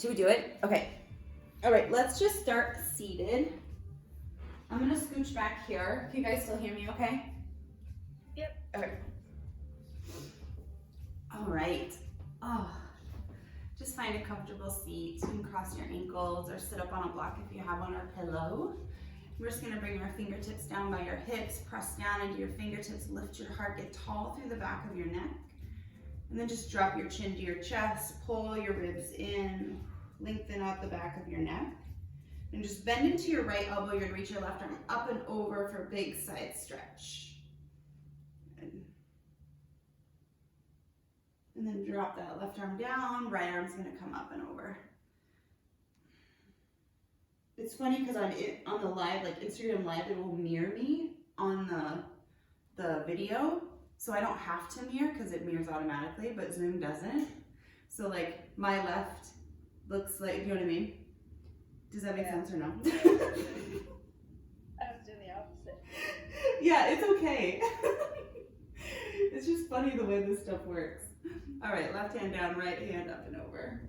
Should we do it? Okay. All right, let's just start seated. I'm gonna scooch back here. Can you guys still hear me okay? Yep. All right. All right. Oh, just find a comfortable seat. You can cross your ankles or sit up on a block if you have one, or pillow. We're just gonna bring our fingertips down by your hips, press down into your fingertips, lift your heart, get tall through the back of your neck. And then just drop your chin to your chest, pull your ribs in, lengthen out the back of your neck. And just bend into your right elbow. You're gonna reach your left arm up and over for a big side stretch. And then drop that left arm down, right arm's gonna come up and over. It's funny because on the live, like Instagram Live, it will mirror me on the video. So I don't have to mirror because it mirrors automatically, but Zoom doesn't. So like my left looks like, you know what I mean? Does that make sense or no? I was doing the opposite. Yeah, it's okay. It's just funny the way this stuff works. All right, left hand down, right hand up and over.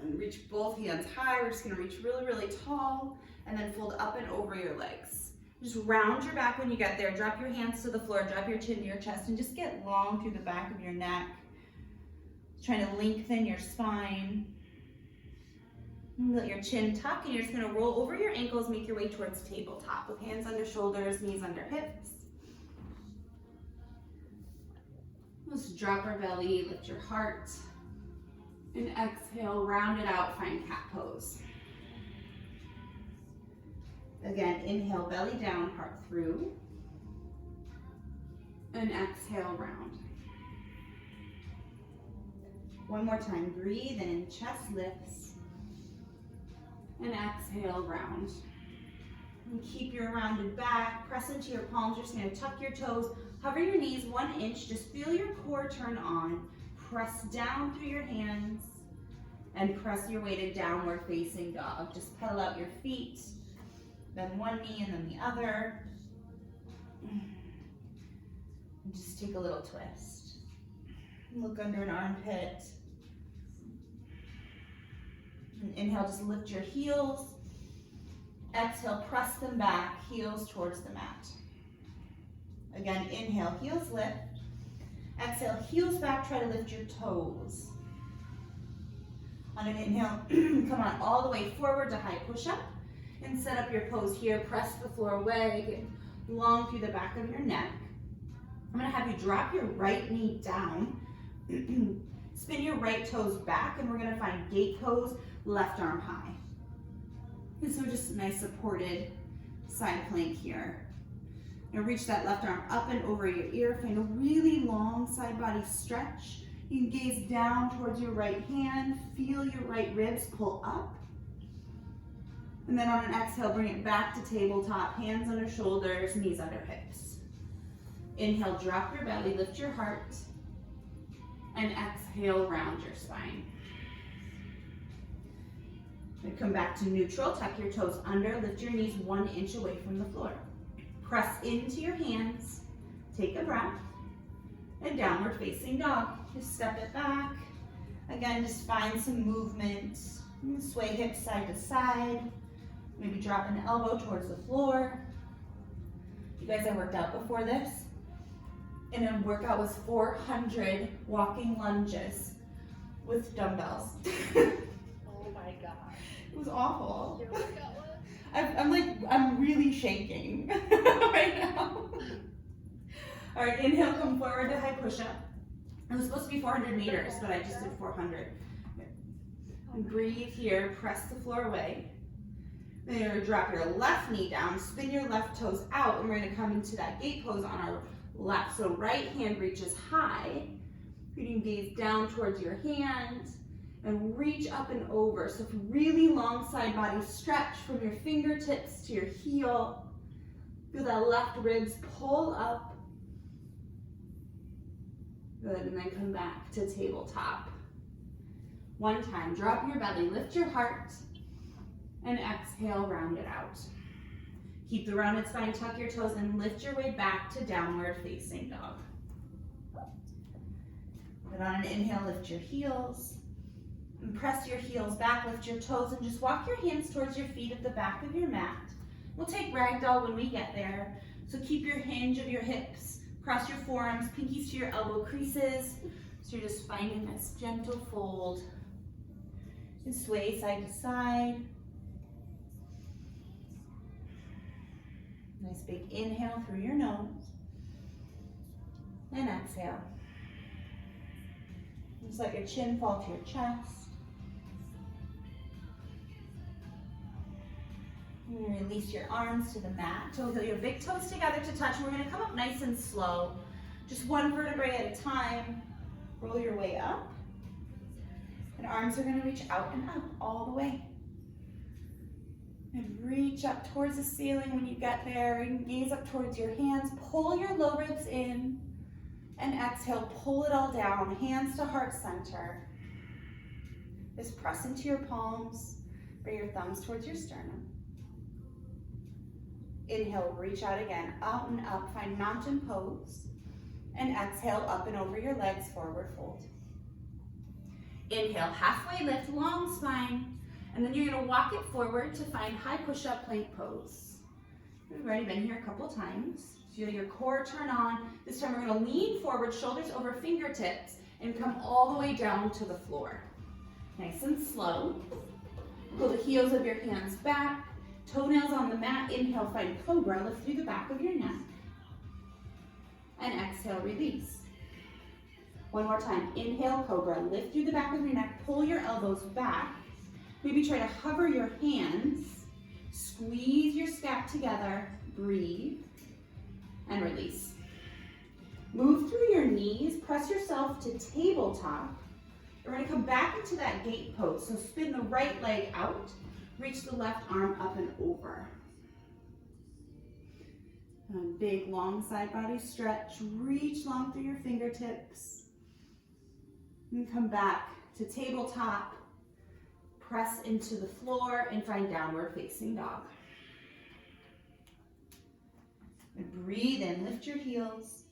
And reach both hands high. We're just gonna reach really, really tall and then fold up and over your legs. Just round your back when you get there. Drop your hands to the floor, drop your chin to your chest, and just get long through the back of your neck. Trying to lengthen your spine. Let your chin tuck, and you're just gonna roll over your ankles, make your way towards tabletop with hands under shoulders, knees under hips. Let's drop our belly, lift your heart, and exhale, round it out, find cat pose. Again, inhale, belly down, heart through, and exhale, round. One more time, breathe in, chest lifts, and exhale, round. And keep your rounded back, press into your palms. You're just gonna tuck your toes, hover your knees 1 inch, just feel your core turn on. Press down through your hands, and press your way to downward facing dog. Just pedal out your feet, then one knee and then the other. And just take a little twist. Look under an armpit. And inhale, just lift your heels. Exhale, press them back, heels towards the mat. Again, inhale, heels lift. Exhale, heels back, try to lift your toes. On an inhale, come on all the way forward to high push-up. And set up your pose here, press the floor away, get long through the back of your neck. I'm gonna have you drop your right knee down, spin your right toes back, and we're gonna find gate pose, left arm high. And so just a nice supported side plank here. Now reach that left arm up and over your ear, find a really long side body stretch. You can gaze down towards your right hand, feel your right ribs pull up. And then on an exhale, bring it back to tabletop, hands under shoulders, knees under hips. Inhale, drop your belly, lift your heart, and exhale, round your spine. And come back to neutral, tuck your toes under, lift your knees 1 inch away from the floor. Press into your hands, take a breath, and downward facing dog. Just step it back. Again, just find some movement. Sway hips side to side. Maybe drop an elbow towards the floor. You guys, I worked out before this, and a workout was 400 walking lunges with dumbbells. Oh my gosh. It was awful. Your workout was? I'm really shaking right now. All right, inhale, come forward to high push-up. It was supposed to be 400 meters, but I just did 400. And breathe here, press the floor away. Then you're gonna drop your left knee down, spin your left toes out, and we're gonna come into that gate pose on our left. So right hand reaches high. You can gaze down towards your hand and reach up and over. So really long side body stretch from your fingertips to your heel. Feel that left ribs pull up. Good, and then come back to tabletop. One time, drop your belly, lift your heart, and exhale, round it out. Keep the rounded spine, tuck your toes, and lift your way back to downward facing dog. But on an inhale, lift your heels. And press your heels back, lift your toes, and just walk your hands towards your feet at the back of your mat. We'll take ragdoll when we get there. So keep your hinge of your hips, cross your forearms, pinkies to your elbow creases. So you're just finding this gentle fold. And sway side to side. Nice big inhale through your nose. And exhale. Just let your chin fall to your chest. And release your arms to the mat. Toe heel your big toes together to touch. We're going to come up nice and slow. Just one vertebrae at a time. Roll your way up. And arms are going to reach out and up all the way. And reach up towards the ceiling when you get there. And gaze up towards your hands. Pull your low ribs in. And exhale, pull it all down. Hands to heart center. Just press into your palms. Bring your thumbs towards your sternum. Inhale, reach out again, out and up, find mountain pose. And exhale, up and over your legs, forward fold. Inhale, halfway lift, long spine. And then you're gonna walk it forward to find high push-up plank pose. We've already been here a couple times. Feel your core turn on. This time we're gonna lean forward, shoulders over fingertips, and come all the way down to the floor. Nice and slow. Pull the heels of your hands back. Toenails on the mat, inhale, find cobra, lift through the back of your neck. And exhale, release. One more time, inhale, cobra, lift through the back of your neck, pull your elbows back. Maybe try to hover your hands, squeeze your scap together, breathe, and release. Move through your knees, press yourself to tabletop. We're gonna come back into that gate pose, so spin the right leg out. Reach the left arm up and over. And big long side body stretch. Reach long through your fingertips. And come back to tabletop. Press into the floor and find downward facing dog. And breathe in, lift your heels.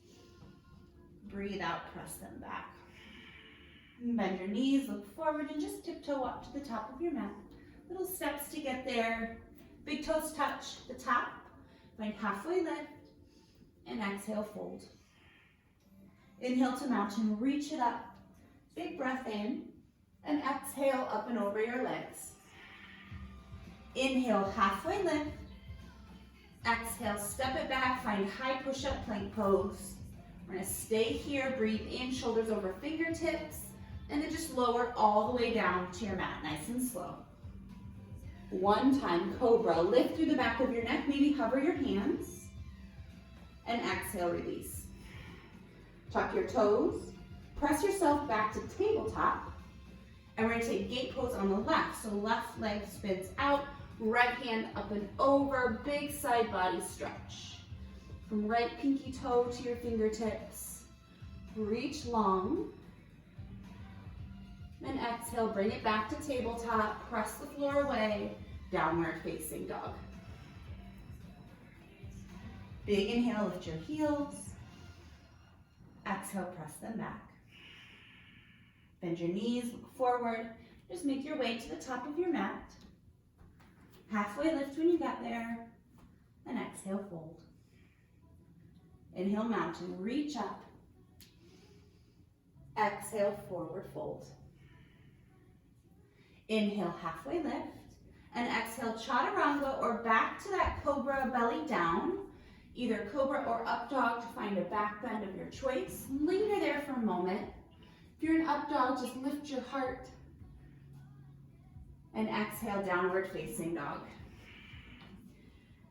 Breathe out, press them back. And bend your knees, look forward, and just tiptoe up to the top of your mat. Little steps to get there. Big toes touch the top. Find halfway lift. And exhale, fold. Inhale to mountain, reach it up. Big breath in. And exhale, up and over your legs. Inhale, halfway lift. Exhale, step it back. Find high push-up plank pose. We're gonna stay here. Breathe in, shoulders over fingertips. And then just lower all the way down to your mat, nice and slow. One time, cobra, lift through the back of your neck, maybe hover your hands, and exhale, release. Tuck your toes, press yourself back to tabletop, and we're gonna take gate pose on the left. So left leg spins out, right hand up and over, big side body stretch. From right pinky toe to your fingertips, reach long, and exhale, bring it back to tabletop, press the floor away, downward facing dog. Big inhale, lift your heels. Exhale, press them back. Bend your knees, look forward. Just make your way to the top of your mat. Halfway lift when you get there, and exhale, fold. Inhale, mountain, reach up. Exhale, forward fold. Inhale, halfway lift, and exhale, chaturanga, or back to that cobra, belly down. Either cobra or up dog to find a back bend of your choice. Linger there for a moment. If you're an up dog, just lift your heart. And exhale, downward facing dog.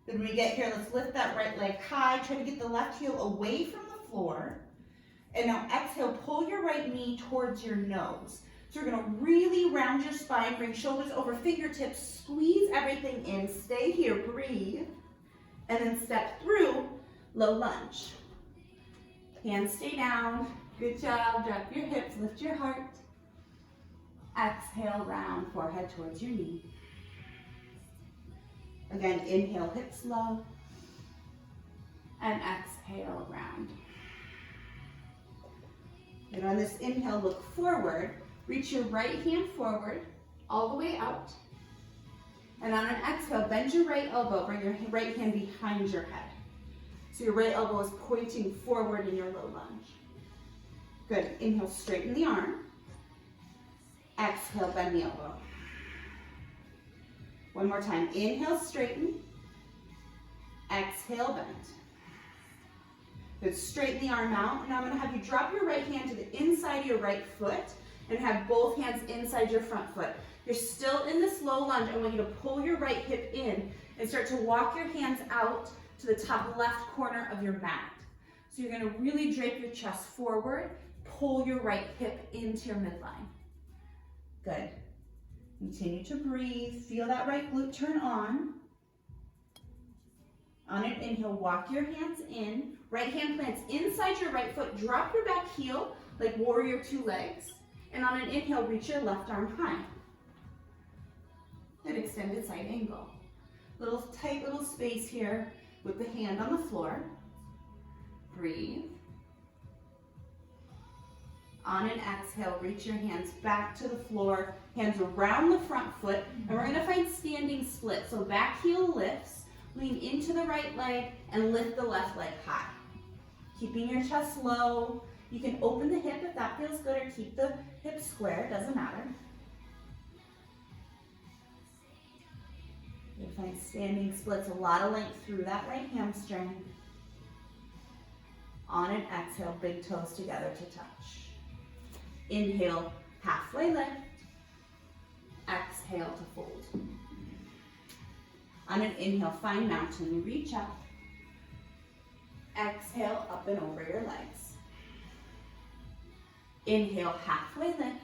Then when we get here, let's lift that right leg high. Try to get the left heel away from the floor. And now exhale, pull your right knee towards your nose. So you're gonna really round your spine, bring shoulders over fingertips, squeeze everything in, stay here, breathe, and then step through low lunge. Hands stay down, good job, drop your hips, lift your heart. Exhale, round, forehead towards your knee. Again, inhale, hips low, and exhale, round. And on this inhale, look forward. Reach your right hand forward, all the way out. And on an exhale, bend your right elbow, bring your right hand behind your head. So your right elbow is pointing forward in your low lunge. Good. Inhale, straighten the arm. Exhale, bend the elbow. One more time. Inhale, straighten. Exhale, bend. Good. Straighten the arm out. Now I'm going to have you drop your right hand to the inside of your right foot and have both hands inside your front foot. You're still in this low lunge. I want you to pull your right hip in and start to walk your hands out to the top left corner of your mat. So you're going to really drape your chest forward, pull your right hip into your midline. Good. Continue to breathe. Feel that right glute turn on. On an inhale, walk your hands in. Right hand plants inside your right foot. Drop your back heel like warrior two legs. And on an inhale, reach your left arm high. Good extended side angle. Little tight little space here with the hand on the floor. Breathe. On an exhale, reach your hands back to the floor, hands around the front foot, and we're gonna find standing split. So back heel lifts, lean into the right leg, and lift the left leg high. Keeping your chest low. You can open the hip if that feels good, or keep the hip square, doesn't matter. You'll find standing splits, a lot of length through that right hamstring. On an exhale, big toes together to touch. Inhale, halfway lift. Exhale to fold. On an inhale, find mountain, reach up. Exhale, up and over your legs. Inhale, halfway lift.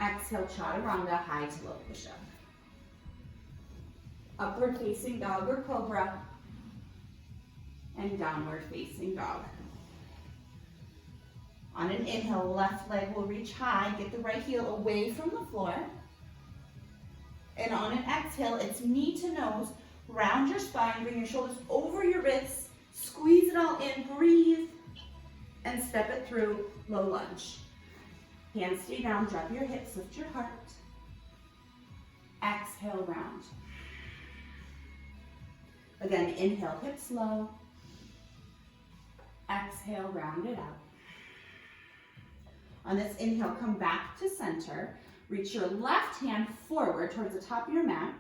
Exhale, chaturanga, high to low push-up. Upward facing dog or cobra. And downward facing dog. On an inhale, left leg will reach high. Get the right heel away from the floor. And on an exhale, it's knee to nose. Round your spine, bring your shoulders over your wrists. Squeeze it all in, breathe. And step it through, low lunge. Hands stay down, drop your hips, lift your heart. Exhale, round. Again, inhale, hips low. Exhale, round it out. On this inhale, come back to center. Reach your left hand forward towards the top of your mat.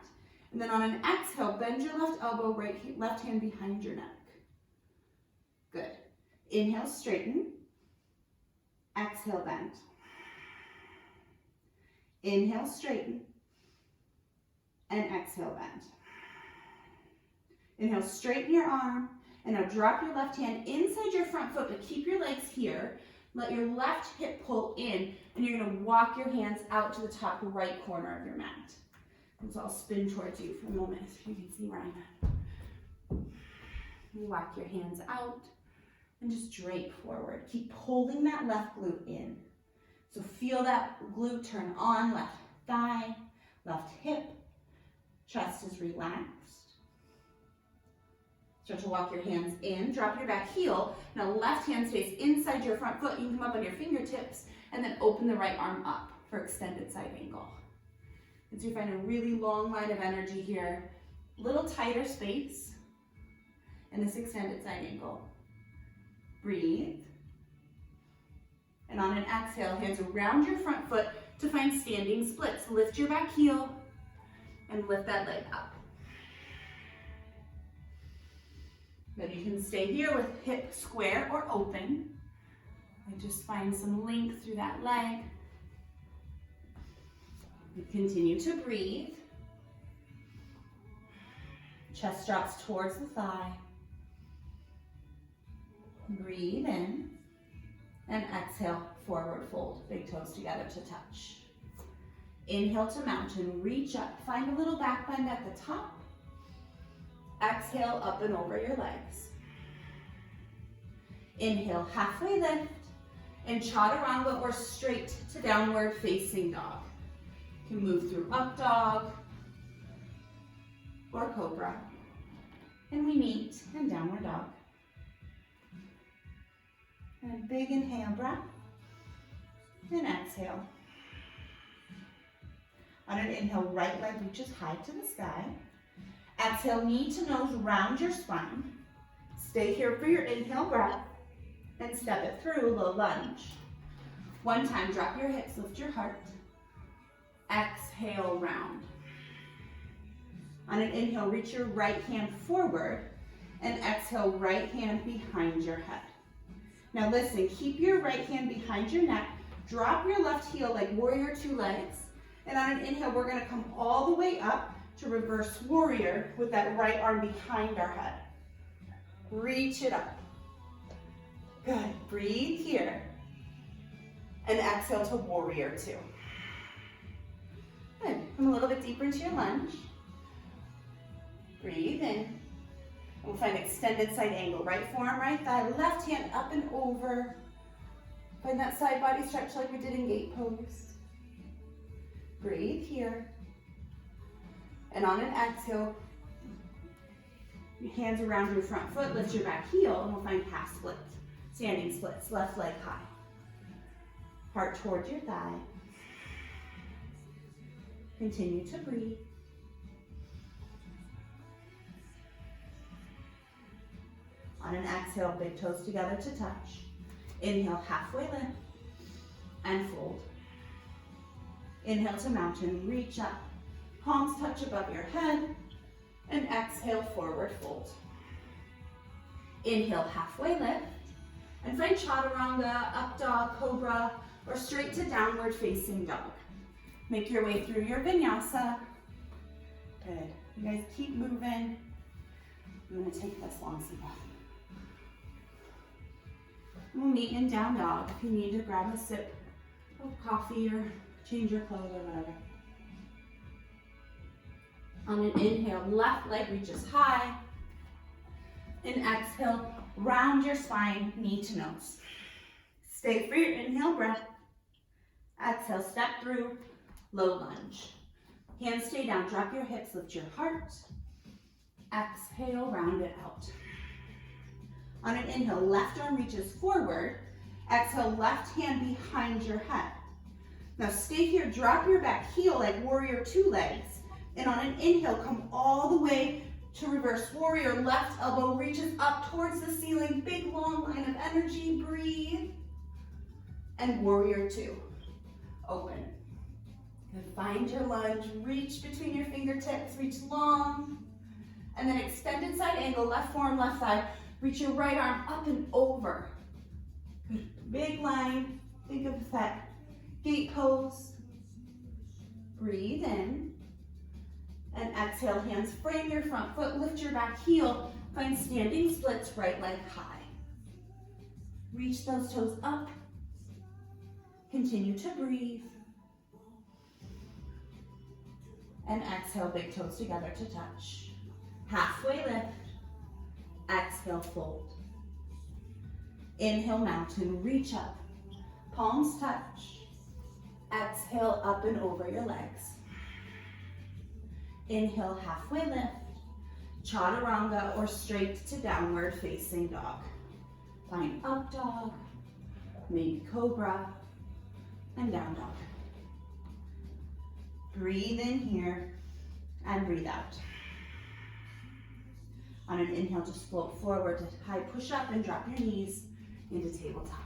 And then on an exhale, bend your left elbow, left hand behind your neck. Good. Inhale, straighten. Exhale, bend. Inhale, straighten. And exhale, bend. Inhale, straighten your arm. And now drop your left hand inside your front foot, but keep your legs here. Let your left hip pull in, and you're gonna walk your hands out to the top right corner of your mat. And so I'll spin towards you for a moment so you can see where I'm at. You walk your hands out and just drape forward. Keep pulling that left glute in. So feel that glute turn on, left thigh, left hip, chest is relaxed. Start to walk your hands in, drop your back heel. Now left hand stays inside your front foot. You can come up on your fingertips and then open the right arm up for extended side angle. And so you find a really long line of energy here. Little tighter space in this extended side angle. Breathe. And on an exhale, hands around your front foot to find standing splits. Lift your back heel and lift that leg up. Then you can stay here with hip square or open. And just find some length through that leg. And continue to breathe. Chest drops towards the thigh. Breathe in. And exhale, forward fold. Big toes together to touch. Inhale to mountain, reach up. Find a little back bend at the top. Exhale, up and over your legs. Inhale, halfway lift, and chaturanga or straight to downward facing dog. You can move through up dog or cobra. And we meet in downward dog. And a big inhale breath. and exhale. On an inhale, right leg reaches high to the sky. Exhale, knee to nose, round your spine. Stay here for your inhale breath and step it through, low lunge. One time, drop your hips, lift your heart. Exhale, round. On an inhale, reach your right hand forward and exhale, right hand behind your head. Now listen, keep your right hand behind your neck. Drop your left heel like warrior two legs. And on an inhale, we're gonna come all the way up to reverse warrior with that right arm behind our head. Reach it up. Good, breathe here. And exhale to warrior two. Good, come a little bit deeper into your lunge. Breathe in. We'll find extended side angle. Right forearm, right thigh, left hand up and over. Find that side body stretch like we did in gate pose. Breathe here. And on an exhale, your hands around your front foot, lift your back heel, and we'll find half splits. Standing splits, left leg high. Heart towards your thigh. Continue to breathe. On an exhale, big toes together to touch. Inhale, halfway lift and fold. Inhale to mountain, reach up. Palms touch above your head. And exhale, forward fold. Inhale, halfway lift. And find chaturanga, up dog, cobra, or straight to downward facing dog. Make your way through your vinyasa. Good. You guys keep moving. I'm going to take this long sleep off. We'll meet in down dog if you need to grab a sip of coffee or change your clothes or whatever. On an inhale, left leg reaches high. And exhale, round your spine, knee to nose. Stay for your inhale breath. Exhale, step through, low lunge. Hands stay down, drop your hips, lift your heart. Exhale, round it out. On an inhale, left arm reaches forward. Exhale, left hand behind your head. Now stay here, drop your back heel like warrior two legs. And on an inhale, come all the way to reverse warrior. Left elbow reaches up towards the ceiling. Big long line of energy, breathe. And warrior two, open. Good, find your lunge, reach between your fingertips, reach long. And then extended side angle, left forearm, left thigh. Reach your right arm up and over. Good. Big line. Think of that gate pose. Breathe in. And exhale, hands frame your front foot, lift your back heel. Find standing splits, right leg high. Reach those toes up. Continue to breathe. And exhale, big toes together to touch. Halfway lift. Exhale, fold. Inhale, mountain, reach up. Palms touch. Exhale, up and over your legs. Inhale, halfway lift. Chaturanga or straight to downward facing dog. Find up dog, maybe cobra, and down dog. Breathe in here and breathe out. On an inhale, just float forward to high push up and drop your knees into tabletop.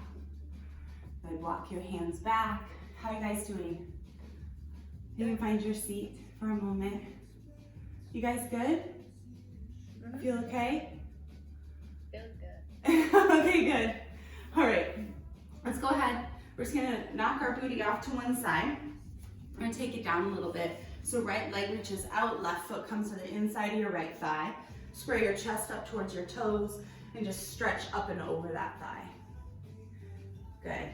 Good, walk your hands back. How are you guys doing? You can find your seat for a moment. You guys good? Mm-hmm. Feel okay? Feels good. Okay, good. All right, let's go ahead. We're just gonna knock our booty off to one side. We're gonna take it down a little bit. So right leg reaches out, left foot comes to the inside of your right thigh. Square your chest up towards your toes and just stretch up and over that thigh. Good.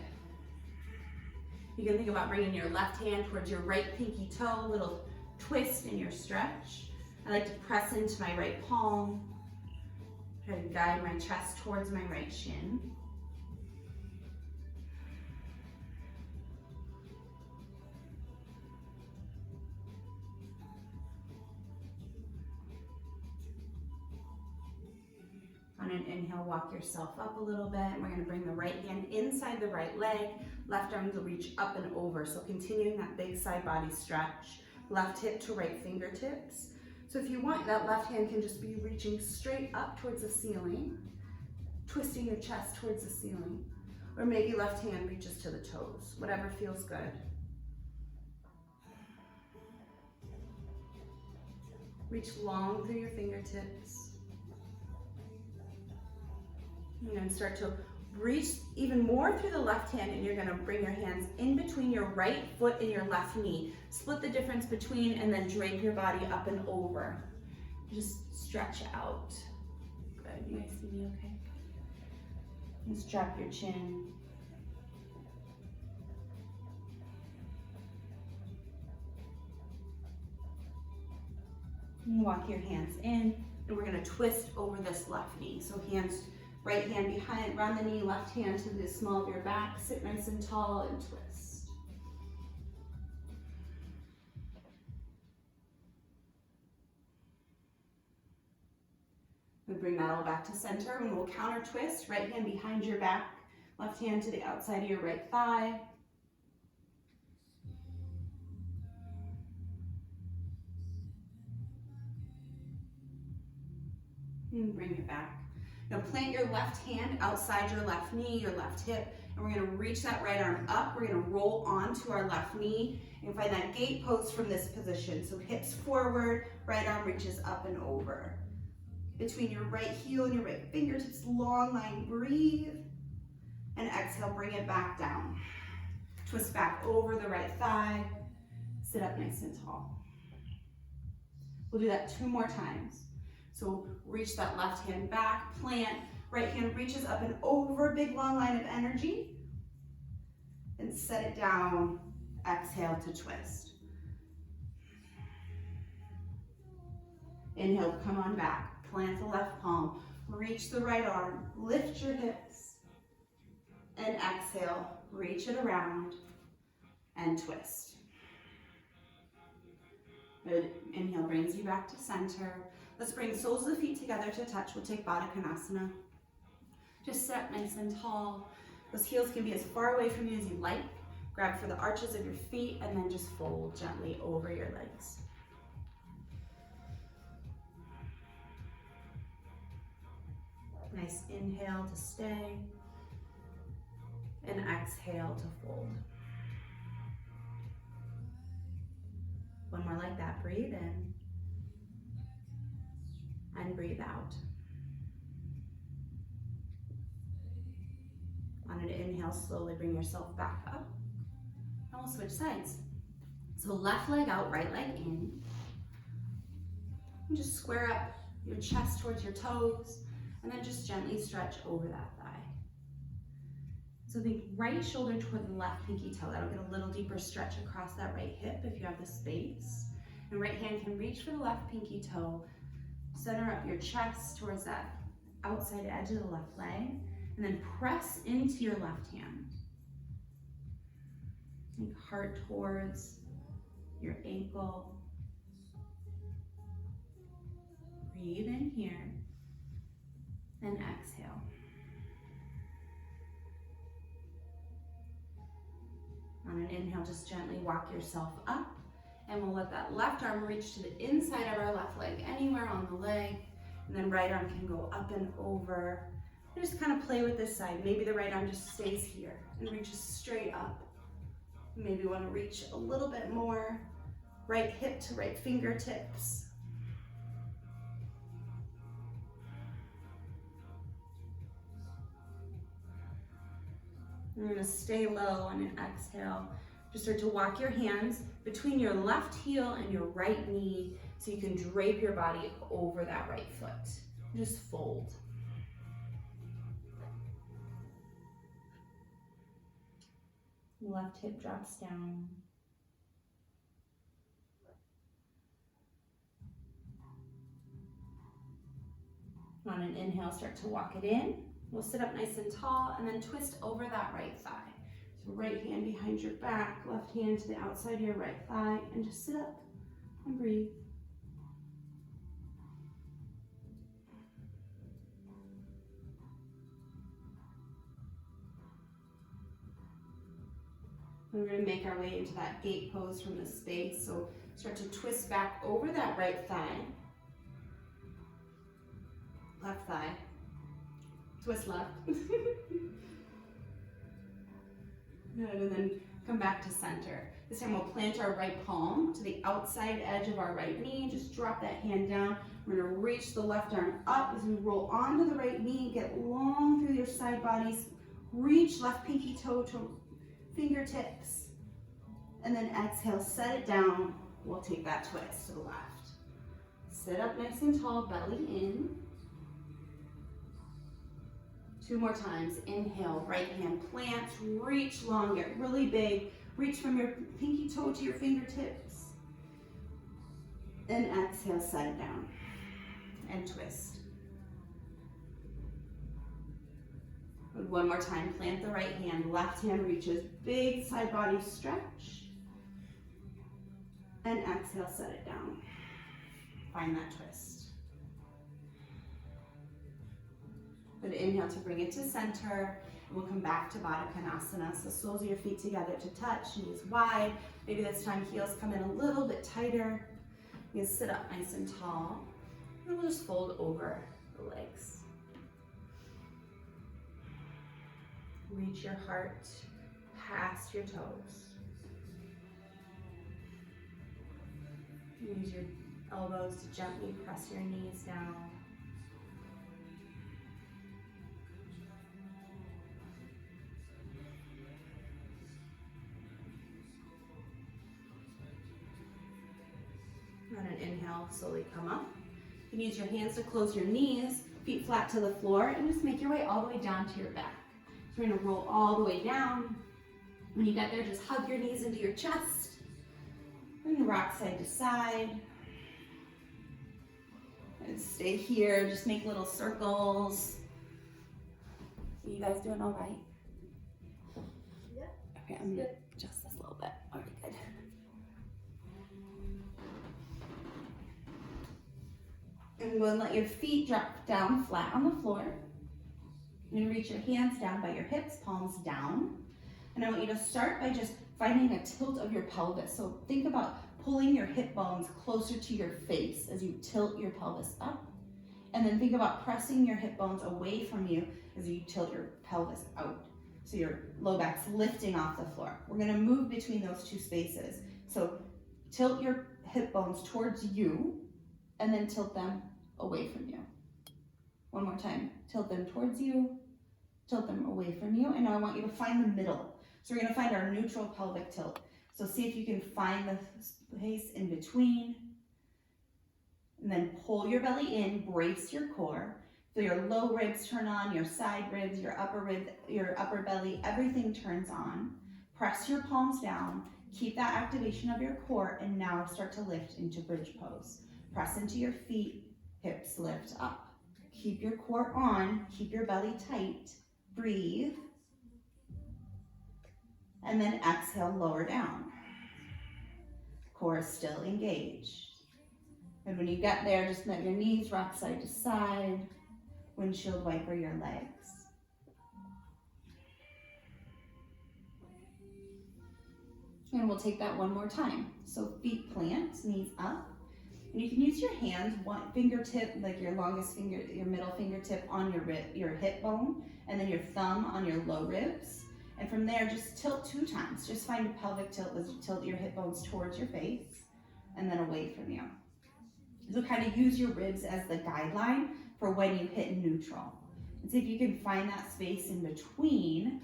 You can think about bringing your left hand towards your right pinky toe, a little twist in your stretch. I like to press into my right palm. Try to guide my chest towards my right shin. On an inhale, walk yourself up a little bit. We're gonna bring the right hand inside the right leg, Left arm will reach up and over. So continuing that big side body stretch. Left hip to right fingertips. So if you want, that left hand can just be reaching straight up towards the ceiling, twisting your chest towards the ceiling. Or maybe left hand reaches to the toes, whatever feels good. Reach long through your fingertips. And then start to reach even more through the left hand, and you're gonna bring your hands in between your right foot and your left knee. Split the difference between and then drape your body up and over. Just stretch out. Good, you guys see me okay? Just drop your chin. And walk your hands in, and we're gonna twist over this left knee. So hands, right hand behind, round the knee, left hand to the small of your back, sit nice and tall and twist. We bring that all back to center, and we'll counter twist, right hand behind your back, left hand to the outside of your right thigh. And bring it back. Now plant your left hand outside your left knee, your left hip, and we're gonna reach that right arm up. We're gonna roll onto our left knee and find that gate pose from this position. So hips forward, right arm reaches up and over. Between your right heel and your right fingertips, long line, breathe. And exhale, bring it back down. Twist back over the right thigh. Sit up nice and tall. We'll do that 2 more times. So reach that left hand back, plant, right hand reaches up and over, big long line of energy. And set it down, exhale to twist. Inhale, come on back, plant the left palm, reach the right arm, lift your hips, and exhale, reach it around, and twist. Good, inhale brings you back to center. Let's bring soles of the feet together to touch. We'll take Baddha Konasana. Just sit up nice and tall. Those heels can be as far away from you as you like. Grab for the arches of your feet and then just fold gently over your legs. Nice inhale to stay. And exhale to fold. One more like that. Breathe in. And breathe out. On an inhale, slowly bring yourself back up. And we'll switch sides. So left leg out, right leg in. And just square up your chest towards your toes, and then just gently stretch over that thigh. So the right shoulder toward the left pinky toe. That'll get a little deeper stretch across that right hip if you have the space. And right hand can reach for the left pinky toe. Center up your chest towards that outside edge of the left leg, and then press into your left hand. Think heart towards your ankle. Breathe in here, and exhale. On an inhale, just gently walk yourself up. And we'll let that left arm reach to the inside of our left leg, anywhere on the leg. And then right arm can go up and over. And just kind of play with this side. Maybe the right arm just stays here and reaches straight up. Maybe you want to reach a little bit more. Right hip to right fingertips. You're going to stay low on an exhale. Just start to walk your hands between your left heel and your right knee so you can drape your body over that right foot. Just fold. Left hip drops down. On an inhale, start to walk it in. We'll sit up nice and tall and then twist over that right thigh. So right hand behind your back, left hand to the outside of your right thigh, and just sit up and breathe. And we're gonna make our way into that gate pose from the space. So start to twist back over that right thigh. Left thigh. Twist left. Good, and then come back to center. This time we'll plant our right palm to the outside edge of our right knee. Just drop that hand down. We're gonna reach the left arm up as we roll onto the right knee. Get long through your side bodies. Reach left pinky toe to fingertips. And then exhale, set it down. We'll take that twist to the left. Sit up nice and tall, belly in. 2 more times. Inhale, right hand plants, reach long, get really big. Reach from your pinky toe to your fingertips. And exhale, set it down. And twist. Good. 1 more time, plant the right hand, left hand reaches, big side body stretch. And exhale, set it down. Find that twist. Good, inhale to bring it to center. We'll come back to Baddha Konasana. So soles of your feet together to touch, knees wide. Maybe this time heels come in a little bit tighter. You can sit up nice and tall. And we'll just fold over the legs. Reach your heart past your toes. Use your elbows to gently press your knees down. On an inhale, slowly come up. You can use your hands to close your knees, feet flat to the floor, and just make your way all the way down to your back. So we're gonna roll all the way down. When you get there, just hug your knees into your chest. And rock side to side. And stay here, just make little circles. Are you guys doing all right? Yeah. Okay, I'm gonna adjust this a little bit. All right, good. And we'll let your feet drop down flat on the floor. And reach your hands down by your hips, palms down. And I want you to start by just finding a tilt of your pelvis. So think about pulling your hip bones closer to your face as you tilt your pelvis up. And then think about pressing your hip bones away from you as you tilt your pelvis out. So your low back's lifting off the floor. We're gonna move between those 2 spaces. So tilt your hip bones towards you and then tilt them away from you. 1 more time. Tilt them towards you, tilt them away from you, and now I want you to find the middle. So we're gonna find our neutral pelvic tilt. So see if you can find the space in between, and then pull your belly in, brace your core. So your low ribs turn on, your side ribs, your upper belly, everything turns on. Press your palms down, keep that activation of your core, and now start to lift into bridge pose. Press into your feet, hips lift up. Keep your core on, keep your belly tight, breathe. And then exhale, lower down. Core is still engaged. And when you get there, just let your knees rock side to side, windshield wiper your legs. And we'll take that 1 more time. So feet plant, knees up. And you can use your hands, one fingertip, like your longest finger, your middle fingertip on your hip bone, and then your thumb on your low ribs. And from there, just tilt 2 times. Just find a pelvic tilt as you tilt your hip bones towards your face and then away from you. So kind of use your ribs as the guideline for when you hit neutral. And see if you can find that space in between.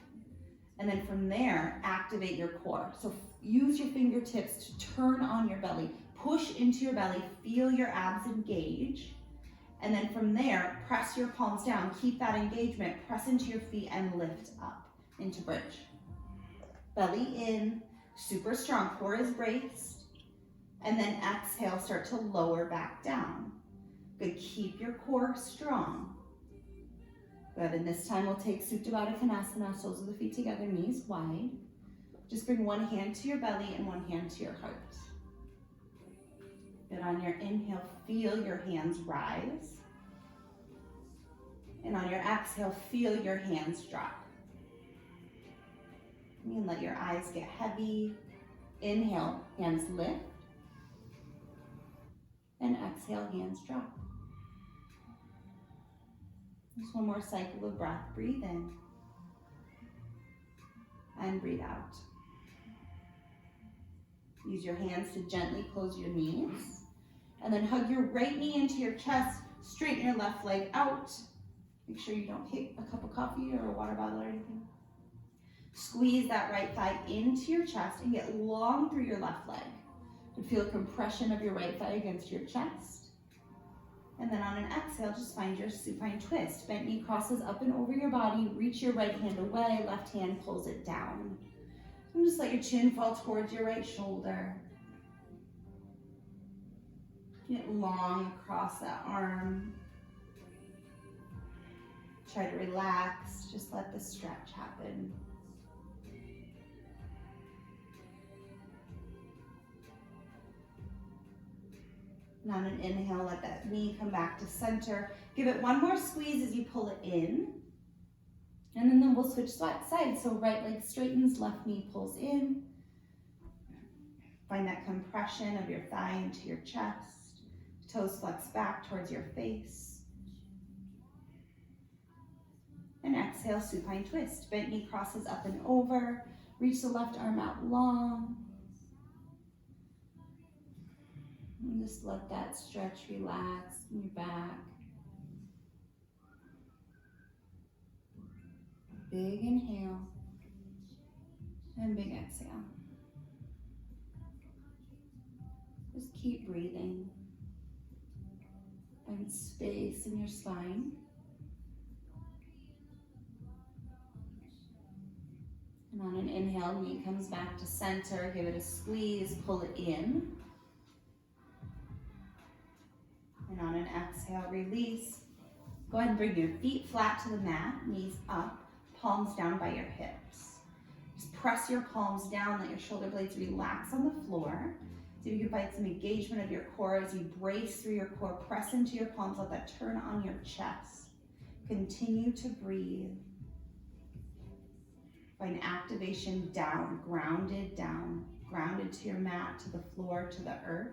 And then from there, activate your core. So use your fingertips to turn on your belly. Push into your belly, feel your abs engage. And then from there, press your palms down. Keep that engagement, press into your feet and lift up into bridge. Belly in, super strong, core is braced. And then exhale, start to lower back down. Good, keep your core strong. Good, and this time we'll take Supta Baddha Konasana, soles of the feet together, knees wide. Just bring 1 hand to your belly and 1 hand to your heart. Good, on your inhale, feel your hands rise. And on your exhale, feel your hands drop. You can let your eyes get heavy. Inhale, hands lift. And exhale, hands drop. Just one more cycle of breath. Breathe in. And breathe out. Use your hands to gently close your knees. And then hug your right knee into your chest. Straighten your left leg out. Make sure you don't hit a cup of coffee or a water bottle or anything. Squeeze that right thigh into your chest and get long through your left leg. And feel compression of your right thigh against your chest. And then on an exhale, just find your supine twist. Bent knee crosses up and over your body. Reach your right hand away. Left hand pulls it down. And just let your chin fall towards your right shoulder. Get long across that arm. Try to relax. Just let the stretch happen. And on an inhale, let that knee come back to center. Give it one more squeeze as you pull it in. And then we'll switch sides. So right leg straightens, left knee pulls in. Find that compression of your thigh into your chest. Toes flex back towards your face. And exhale, supine twist. Bent knee crosses up and over. Reach the left arm out long. And just let that stretch relax in your back. Big inhale and big exhale. Just keep breathing. Find space in your spine. And on an inhale, knee comes back to center. Give it a squeeze, pull it in. And on an exhale, release. Go ahead and bring your feet flat to the mat, knees up, palms down by your hips. Just press your palms down, let your shoulder blades relax on the floor. See if you can find some engagement of your core as you brace through your core. Press into your palms, let that turn on your chest. Continue to breathe. Find activation down, grounded to your mat, to the floor, to the earth.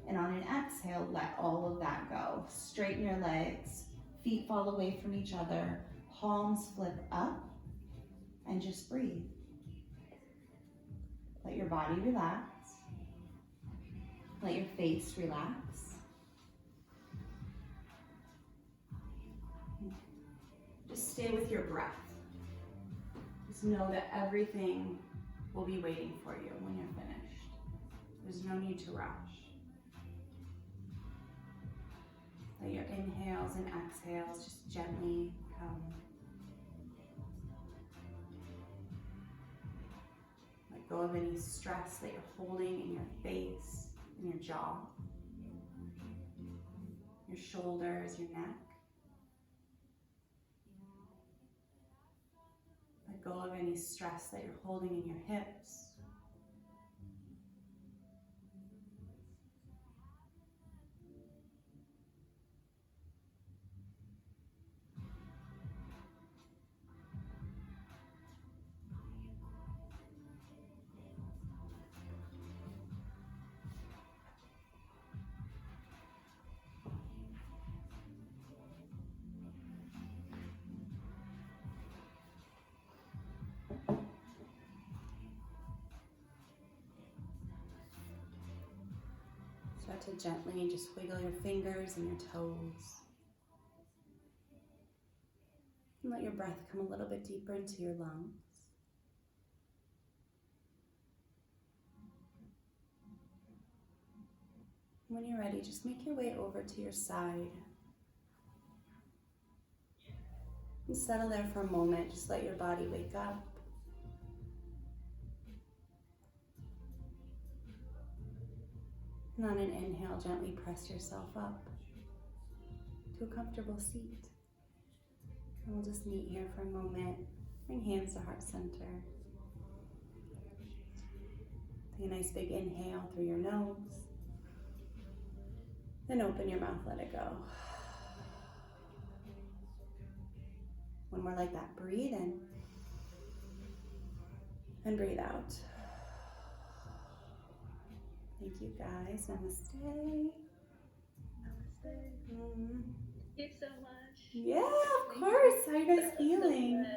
And on an exhale, let all of that go. Straighten your legs, feet fall away from each other, palms flip up, and just breathe. Let your body relax. Let your face relax. Just stay with your breath. Just know that everything will be waiting for you when you're finished. There's no need to rush. Let your inhales and exhales just gently come. Let go of any stress that you're holding in your face, in your jaw, your shoulders, your neck. Let go of any stress that you're holding in your hips. Start to gently just wiggle your fingers and your toes. And let your breath come a little bit deeper into your lungs. When you're ready, just make your way over to your side. And settle there for a moment. Just let your body wake up. And on an inhale, gently press yourself up to a comfortable seat. And we'll just meet here for a moment. Bring hands to heart center. Take a nice big inhale through your nose. Then open your mouth, let it go. One more like that. Breathe in. And breathe out. Thank you guys. Namaste. Namaste. Mm. Thank you so much. Yeah, of course. How are you guys feeling?